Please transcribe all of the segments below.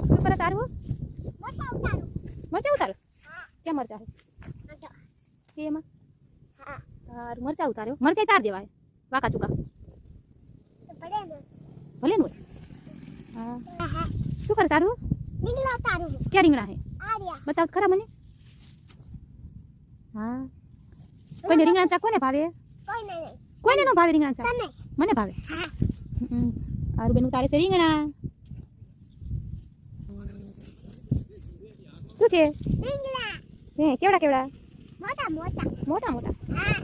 શું કરે તારું? મરચા ઉતારું. મરચા ઉતારો? હા. ક્યાં મરચા છે એમાં? હા. તારું મરચા ઉતાર્યો? મરચા તાર દેવાય વાકા ચૂકા ભલે ને. ભલે ને હોય. હા. હા. શું કરે તારું? રીંગણા ઉતારું. ક્યાં રીંગણા હે? આ રહ્યા. બતાવ ખરા મને. હા. કોઈને રીંગણા શાક કોને ભાવે? કોઈ નહીં. કોઈને નો ભાવે રીંગણા શાક? તને. મને ભાવે. હા. આરું બેન ઉતારે છે રીંગણા. શું છે? રીંગણા. હે કેવડા કેવડા? મોટા મોટા. મોટા મોટા. હા.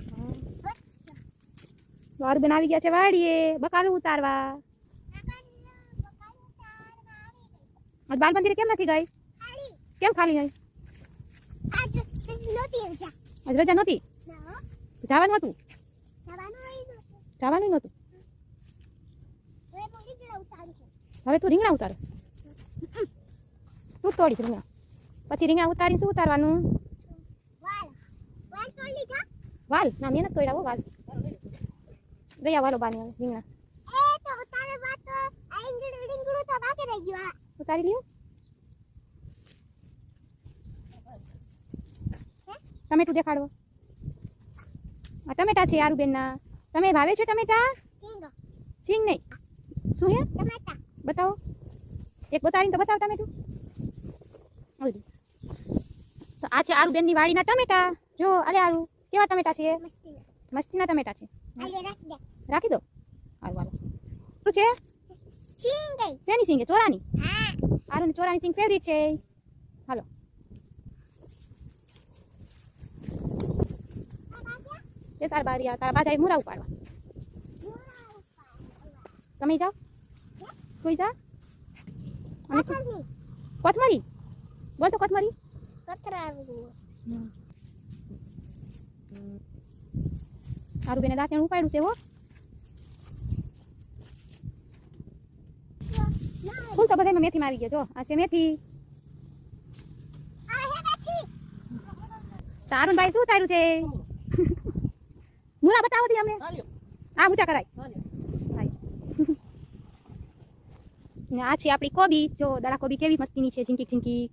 આરું બેન આવી ગયા છે વાડીએ બકાલું ઉતારવા. આજ બાલ મંદિરે કેમ નથી ગઈ? ખાલી. કેમ ખાલી ગઈ? આજ નહોતી રજા. આજ રજા નહોતી? ના. જવાનું હતું? જવાનું હોય નહોતું. જવાનું નહોતું. હવે હું રીંગણા ઉતારું છું. હવે તું રીંગણા ઉતારે તું તોડીશ રીંગણા પછી રીંગણા ઉતારીને શું ઉતારવાનું? વાલ. વાલ તોડી લીધા? વાલ ના મહેનત તોડ્યા હો વાલ ગયા વાલો બાની હવે રીંગણા એ તો ઉતારે વાત તો આ રીંગણું તો બાકી રહી ગયું. હા. ઉતારી લ્યો. ટમેટું દેખાડો. આ ટમેટા છે આરુબેનના. તમે ભાવે છે ટમેટા? ટીંગો. સિંગ નહીં શું હે? ટમેટા. બતાવો એક બતાવીને તો બતાવો ટમેટું. તો આ છે આરુબેનની વાડીના ટમેટા. જો અરે આરુ કેવા ટમેટા છે? મસ્તી. મસ્તીના ટમેટા છે. આલે રાખી દે. રાખી દો. હારું હાલો. શું છે? ચીંગઈ. શેની સિંગ છે? ચોરાની? હા. આરુની ચોરાની સિંગ ફેવરિટ છે. હાલો. એ તાર બારી તારા બાજા મુરા ઉપાડવા. તમે જાઓ તું જા. અને કોથમરી બોલ તો કોથમરી. આરુ બેને દાંતણ ઉપાડ્યું છે હો. ફૂલ તો બધામાં મેથીમાં આવી ગયા જો આ છે મેથી. તારું ભાઈ શું તારું છે? મુરા બતાવો દી અમને. આ ઊંચા કરાય. ને આ છે આપણી કોબી જો દડા કોબી કેવી મસ્તીની છે ઝીંકી ઝીંકી.